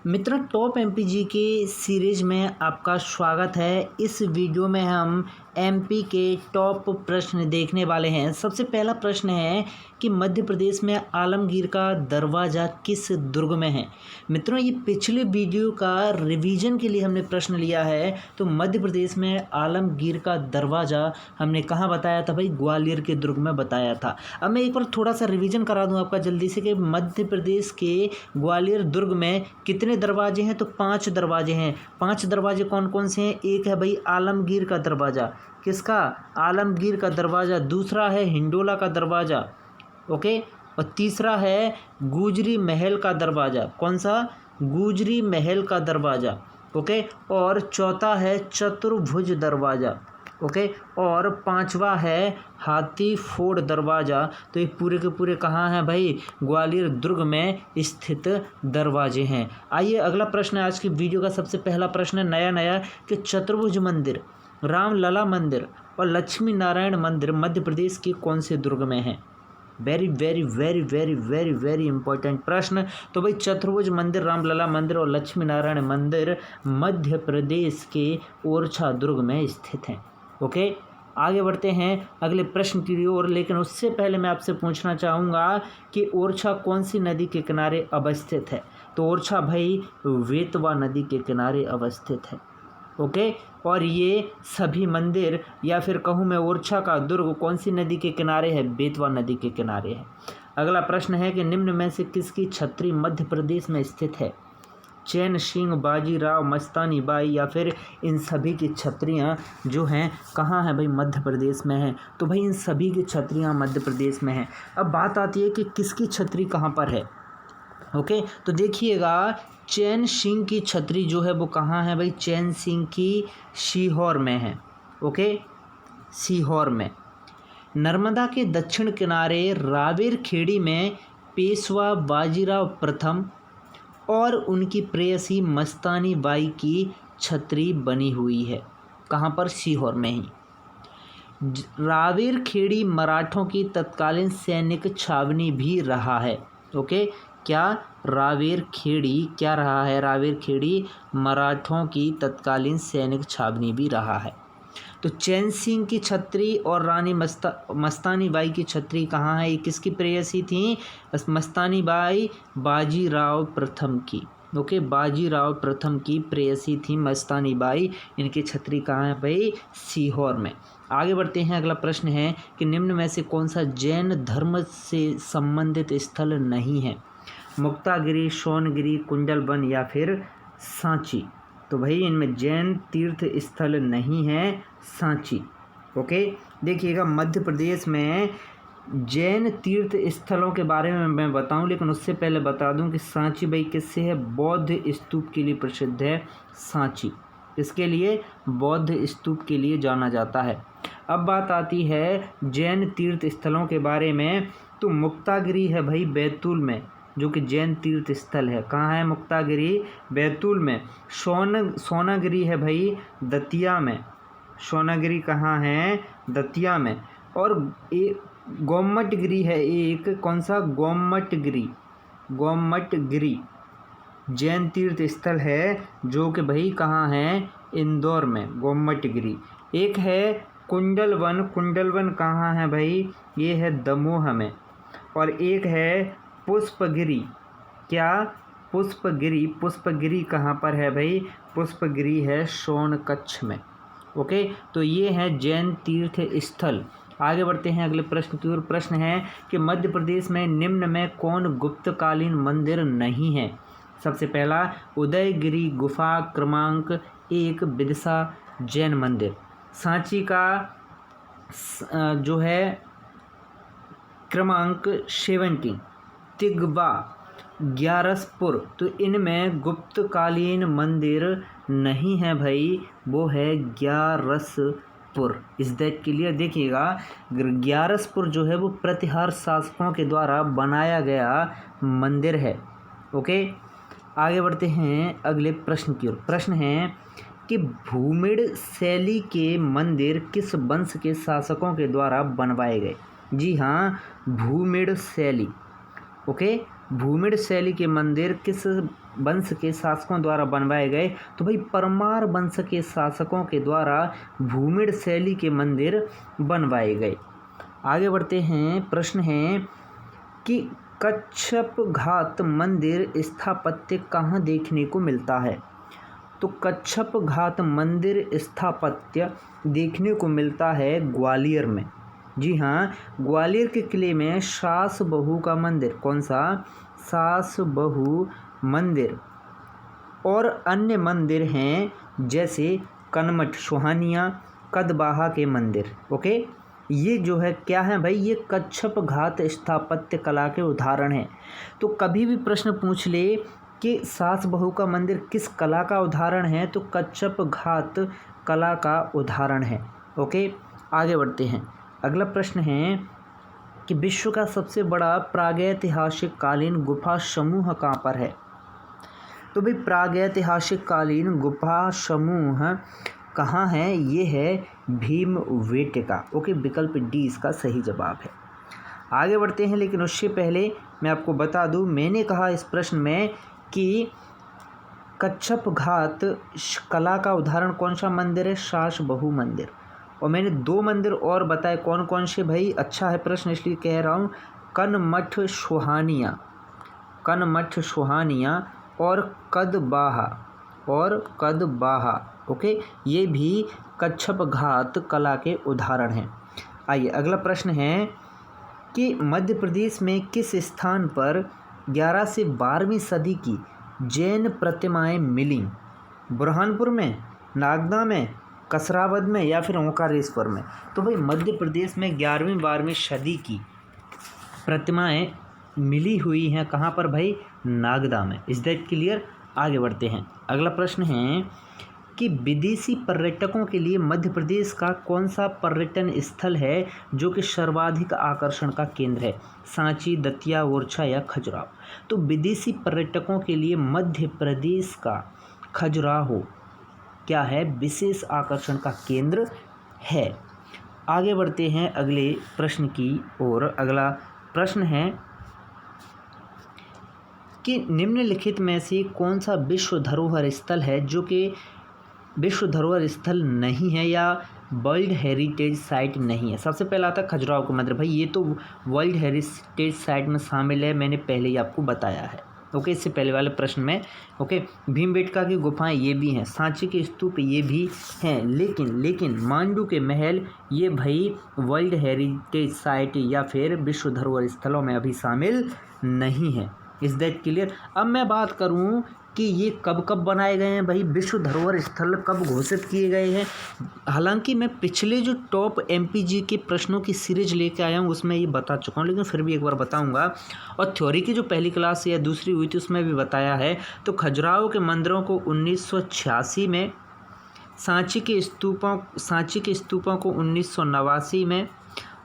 मित्रों, top MPG के series में आपका स्वागत है। इस वीडियो में हम एमपी के टॉप प्रश्न देखने वाले हैं। सबसे पहला प्रश्न है कि मध्य प्रदेश में आलमगीर का दरवाज़ा किस दुर्ग में है। मित्रों, ये पिछले वीडियो का रिवीजन के लिए हमने प्रश्न लिया है। तो मध्य प्रदेश में आलमगीर का दरवाज़ा हमने कहाँ बताया था भाई? ग्वालियर के दुर्ग में बताया था। अब मैं एक बार थोड़ा सा रिवीजन करा दूँ आपका जल्दी से कि मध्य प्रदेश के ग्वालियर दुर्ग में कितने दरवाजे हैं? तो 5 दरवाजे हैं। 5 दरवाजे कौन कौन से हैं? एक है भाई आलमगीर का दरवाज़ा। किसका? आलमगीर का दरवाज़ा। दूसरा है हिंडोला का दरवाज़ा, ओके। और तीसरा है गुजरी महल का दरवाज़ा। कौन सा? गुजरी महल का दरवाज़ा, ओके। और चौथा है चतुर्भुज दरवाज़ा, ओके। और 5वां है हाथी फोड़ दरवाज़ा। तो ये पूरे के पूरे कहाँ हैं भाई? ग्वालियर दुर्ग में स्थित दरवाजे हैं। आइए अगला प्रश्न है आज की वीडियो का सबसे पहला प्रश्न है नया कि चतुर्भुज मंदिर, रामलला मंदिर और लक्ष्मी नारायण मंदिर मध्य प्रदेश के कौन से दुर्ग में है? Very very very very very very important प्रश्न। तो भाई चतुर्भुज मंदिर, रामलला मंदिर और लक्ष्मी नारायण मंदिर मध्य प्रदेश के ओरछा दुर्ग में स्थित हैं, ओके। आगे बढ़ते हैं अगले प्रश्न की ओर, लेकिन उससे पहले मैं आपसे पूछना चाहूँगा कि ओरछा कौन सी नदी के किनारे अवस्थित है? तो ओरछा भाई वेतवा नदी के किनारे अवस्थित है, ओके। और ये सभी मंदिर या फिर कहूँ मैं ओरछा का दुर्ग कौन सी नदी के किनारे है? बेतवा नदी के किनारे है। अगला प्रश्न है कि निम्न में से किसकी छत्री मध्य प्रदेश में स्थित है? चैन सिंह, बाजीराव, मस्तानी बाई या फिर इन सभी की छत्रियाँ जो हैं कहाँ हैं भाई? मध्य प्रदेश में हैं। तो भाई इन सभी की छत्रियाँ मध्य प्रदेश में हैं। अब बात आती है कि किसकी छत्री कहाँ पर है, ओके। तो देखिएगा चैन सिंह की छत्री जो है वो कहाँ है भाई? चैन सिंह की सीहोर में है, ओके, सीहोर में। नर्मदा के दक्षिण किनारे रावेर खेड़ी में पेशवा बाजीराव प्रथम और उनकी प्रेयसी मस्तानी बाई की छत्री बनी हुई है। कहाँ पर? सीहोर में ही। रावेर खेड़ी मराठों की तत्कालीन सैनिक छावनी भी रहा है, ओके। क्या? रावेर खेड़ी क्या रहा है? रावेर खेड़ी मराठों की तत्कालीन सैनिक छावनी भी रहा है। तो चैन सिंह की छत्री और रानी मस्तानी बाई की छत्री कहाँ है? ये किसकी प्रेयसी थी? मस्तानी बाई बाजीराव प्रथम की, ओके। बाजीराव प्रथम की प्रेयसी थी मस्तानी बाई। इनकी छत्री कहाँ है भाई? सीहोर में। आगे बढ़ते हैं। अगला प्रश्न है कि निम्न में से कौन सा जैन धर्म से संबंधित स्थल नहीं है? मुक्तागिरी, सोनगिरी, कुंडलवन या फिर सांची। तो भाई इनमें जैन तीर्थ स्थल नहीं है सांची, ओके। देखिएगा मध्य प्रदेश में जैन तीर्थ स्थलों के बारे में मैं बताऊं, लेकिन उससे पहले बता दूं कि सांची भाई किससे है? बौद्ध स्तूप के लिए प्रसिद्ध है सांची। इसके लिए बौद्ध स्तूप के लिए जाना जाता है। अब बात आती है जैन तीर्थ स्थलों के बारे में। तो मुक्तागिरी है भाई बैतूल में, जो कि जैन तीर्थ स्थल है। कहाँ है मुक्तागिरी? बैतूल में। सोनागिरी है भाई दतिया में। सोनागिरी कहाँ है? दतिया में। और गोमटगिरी है एक, कौन सा? गोमटगिरी। गोमटगिरी जैन तीर्थ स्थल है जो कि भाई कहाँ है? इंदौर में, गोमटगिरी। एक है कुंडलवन। कुंडलवन कहाँ है भाई? ये है दमोह में। और एक है पुष्पगिरी। क्या? पुष्पगिरी। पुष्पगिरी कहाँ पर है भाई? पुष्पगिरी है सोनकच्छ में, ओके। तो ये है जैन तीर्थ स्थल। आगे बढ़ते हैं अगले प्रश्न की ओर। प्रश्न है कि मध्य प्रदेश में निम्न में कौन गुप्तकालीन मंदिर नहीं है? सबसे पहला उदयगिरी गुफा क्रमांक 1 विदिशा जैन मंदिर। सांची का जो है क्रमांक 70 तिगवा ग्यारसपुर। तो इनमें गुप्तकालीन मंदिर नहीं है भाई, वो है ग्यारसपुर। इस दैट के लिए देखिएगा ग्यारसपुर जो है वो प्रतिहार शासकों के द्वारा बनाया गया मंदिर है, ओके। आगे बढ़ते हैं अगले प्रश्न की ओर। प्रश्न है कि भूमिड़ शैली के मंदिर किस वंश के शासकों के द्वारा बनवाए गए? जी हाँ, भूमिड़ शैली, ओके। भूमिड़ शैली के मंदिर किस वंश के शासकों द्वारा बनवाए गए? तो भाई परमार वंश के शासकों के द्वारा भूमिड़ शैली के मंदिर बनवाए गए। आगे बढ़ते हैं। प्रश्न है कि कच्छप घाट मंदिर स्थापत्य कहाँ देखने को मिलता है? तो कच्छप घाट मंदिर स्थापत्य देखने को मिलता है ग्वालियर में। जी हाँ, ग्वालियर के किले में सास बहू का मंदिर, कौन सा? सास बहू मंदिर, और अन्य मंदिर हैं जैसे कनमठ सुहानिया, कदबाहा के मंदिर। ओके, ये जो है क्या है भाई? ये कच्छप घाट स्थापत्य कला के उदाहरण हैं। तो कभी भी प्रश्न पूछ ले कि सास बहू का मंदिर किस कला का उदाहरण है, तो कच्छप घाट कला का उदाहरण है। ओके, आगे बढ़ते हैं। अगला प्रश्न है कि विश्व का सबसे बड़ा प्रागैतिहासिक कालीन गुफा समूह कहाँ पर है? तो भाई प्रागैतिहासिक कालीन गुफा समूह कहाँ है? ये है भीमबेटका। ओके, विकल्प डी इसका सही जवाब है। आगे बढ़ते हैं, लेकिन उससे पहले मैं आपको बता दूं, मैंने कहा इस प्रश्न में कि कच्छप घाट कला का उदाहरण कौन सा मंदिर है? सास बहू मंदिर। और मैंने 2 मंदिर और बताए, कौन कौन से भाई? अच्छा है प्रश्न, इसलिए कह रहा हूँ। कनमठ सुहानिया, कनमठ सुहानिया और कदबाहा। ओके, ये भी कच्छप घाट कला के उदाहरण हैं। आइए अगला प्रश्न है कि मध्य प्रदेश में किस स्थान पर 11 से 12वीं सदी की जैन प्रतिमाएं मिलीं? बुरहानपुर में, नागदा में, कसरावद में या फिर ओंकारेश्वर में? तो भाई मध्य प्रदेश में 11वीं 12वीं सदी की प्रतिमाएं मिली हुई हैं। कहाँ पर भाई? नागदा में। Is that clear? आगे बढ़ते हैं। अगला प्रश्न है कि विदेशी पर्यटकों के लिए मध्य प्रदेश का कौन सा पर्यटन स्थल है जो कि सर्वाधिक आकर्षण का केंद्र है? सांची, दतिया, ओरछा या खजुराहो? तो विदेशी पर्यटकों के लिए मध्य प्रदेश का खजुराहो क्या है? विशेष आकर्षण का केंद्र है। आगे बढ़ते हैं अगले प्रश्न की ओर। अगला प्रश्न है कि निम्नलिखित में से कौन सा विश्व धरोहर स्थल है जो कि विश्व धरोहर स्थल नहीं है या वर्ल्ड हेरिटेज साइट नहीं है? सबसे पहला आता है खजुराहो का मंदिर। भाई ये तो वर्ल्ड हेरिटेज साइट में शामिल है, मैंने पहले ही आपको बताया है। ओके, इससे पहले वाले प्रश्न में। ओके, भीमबेटका की गुफाएं ये भी हैं, सांची के स्तूप ये भी हैं, लेकिन मांडू के महल ये भाई वर्ल्ड हेरिटेज साइट या फिर विश्व धरोहर स्थलों में अभी शामिल नहीं है। Is that clear? अब मैं बात करूं कि ये कब कब बनाए गए हैं भाई, विश्व धरोहर स्थल कब घोषित किए गए हैं। हालांकि मैं पिछले जो टॉप एमपीजी के प्रश्नों की सीरीज लेके आया हूँ उसमें ये बता चुका हूँ, लेकिन फिर भी एक बार बताऊंगा। और थ्योरी की जो पहली क्लास या दूसरी हुई थी उसमें भी बताया है। तो खजुराहो के मंदिरों को 1986 में, सांची के स्तूपों को 1989 में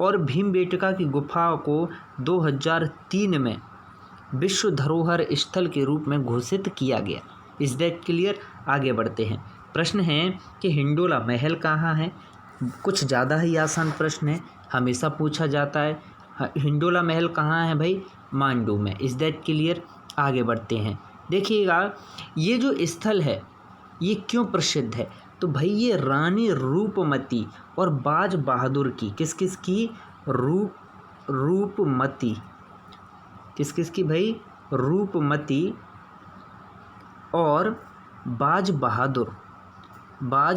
और भीमबेटका की गुफाओं को 2003 में विश्व धरोहर स्थल के रूप में घोषित किया गया। Is that clear? आगे बढ़ते हैं। प्रश्न है कि हिंडोला महल कहाँ है? कुछ ज़्यादा ही आसान प्रश्न है, हमेशा पूछा जाता है। हिंडोला महल कहाँ है भाई? मांडू में। Is that clear? आगे बढ़ते हैं। देखिएगा ये जो स्थल है ये क्यों प्रसिद्ध है? तो भाई ये रानी रूपमती और बाज बहादुर की, किस की? रूपमती, किस की भाई? रूपमती और बाज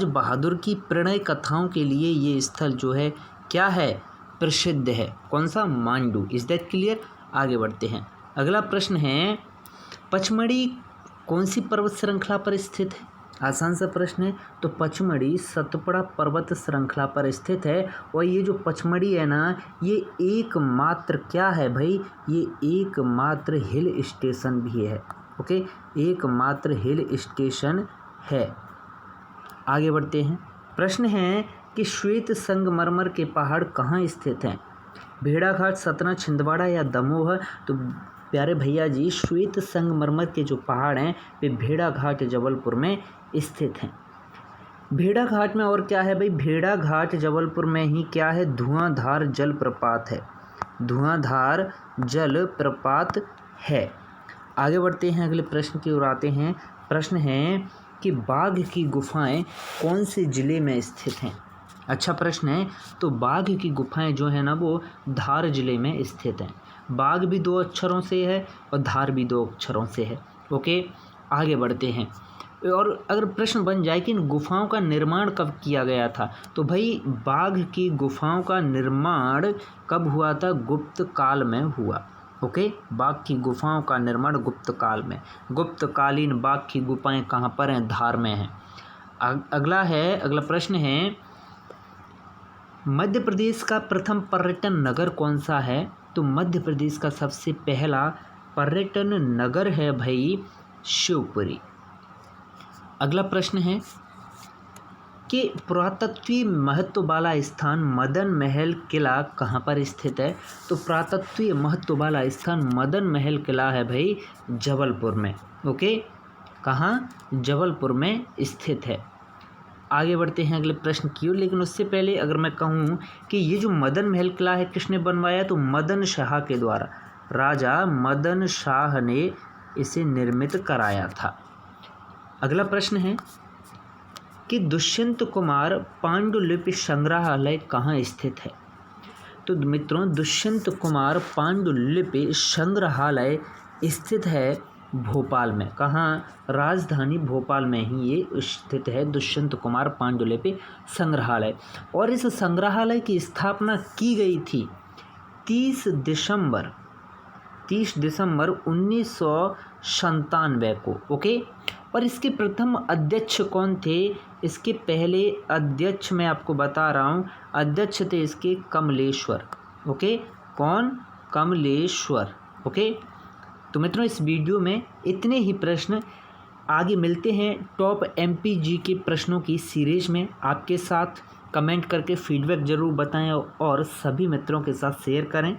बहादुर की प्रणय कथाओं के लिए ये स्थल जो है क्या है? प्रसिद्ध है। कौन सा? मांडू। Is that clear? आगे बढ़ते हैं। अगला प्रश्न है पचमढ़ी कौन सी पर्वत श्रृंखला पर स्थित है? आसान सा प्रश्न है। तो पचमढ़ी सतपुड़ा पर्वत श्रृंखला पर स्थित है। और ये जो पचमढ़ी है ना, ये एकमात्र क्या है भाई? ये एकमात्र हिल स्टेशन भी है। ओके, एकमात्र हिल स्टेशन है। आगे बढ़ते हैं। प्रश्न है कि श्वेत संगमरमर के पहाड़ कहाँ स्थित हैं? भेड़ाघाट, सतना, छिंदवाड़ा या दमोह? तो प्यारे भैया जी, श्वेत संगमरमर के जो पहाड़ हैं वे भेड़ाघाट जबलपुर में स्थित हैं। भेड़ाघाट में और क्या है भाई? भेड़ाघाट जबलपुर में ही क्या है? धुआंधार जलप्रपात है। धुआंधार जलप्रपात है। आगे बढ़ते हैं, अगले प्रश्न की ओर आते हैं। प्रश्न है कि बाघ की गुफाएं कौन से ज़िले में स्थित हैं। अच्छा प्रश्न है। तो बाघ की गुफाएं जो है ना वो धार ज़िले में स्थित हैं। बाघ भी 2 अक्षरों से है और धार भी 2 अक्षरों से है। ओके, आगे बढ़ते हैं। और अगर प्रश्न बन जाए कि इन गुफाओं का निर्माण कब किया गया था, तो भाई बाघ की गुफाओं का निर्माण कब हुआ था? गुप्त काल में हुआ। ओके, बाघ की गुफाओं का निर्माण गुप्त काल में। गुप्तकालीन बाघ की गुफाएं कहाँ पर हैं? धार में हैं। अगला प्रश्न है, मध्य प्रदेश का प्रथम पर्यटन नगर कौन सा है? तो मध्य प्रदेश का सबसे पहला पर्यटन नगर है भाई शिवपुरी। अगला प्रश्न है कि पुरातत्वीय महत्व वाला स्थान मदन महल किला कहाँ पर स्थित है? तो पुरातत्वीय महत्व वाला स्थान मदन महल किला है भाई जबलपुर में। ओके, कहाँ? जबलपुर में स्थित है। आगे बढ़ते हैं अगले प्रश्न की ओर, लेकिन उससे पहले अगर मैं कहूँ कि ये जो मदन महल किला है किसने बनवाया? तो मदन शाह के द्वारा, राजा मदन शाह ने इसे निर्मित कराया था। अगला प्रश्न है कि दुष्यंत कुमार पांडुलिपि संग्रहालय कहाँ स्थित है? तो मित्रों, दुष्यंत कुमार पांडुलिपि संग्रहालय स्थित है भोपाल में। कहाँ? राजधानी भोपाल में ही ये स्थित है दुष्यंत कुमार पांडुलिपि संग्रहालय। और इस संग्रहालय की स्थापना की गई थी 30 दिसंबर 1997 को। ओके, और इसके प्रथम अध्यक्ष कौन थे? इसके पहले अध्यक्ष मैं आपको बता रहा हूँ, अध्यक्ष थे इसके कमलेश्वर। ओके, कौन? कमलेश्वर। ओके, तो मित्रों इस वीडियो में इतने ही प्रश्न। आगे मिलते हैं टॉप MPG के प्रश्नों की सीरीज में। आपके साथ कमेंट करके फीडबैक ज़रूर बताएं और सभी मित्रों के साथ शेयर करें।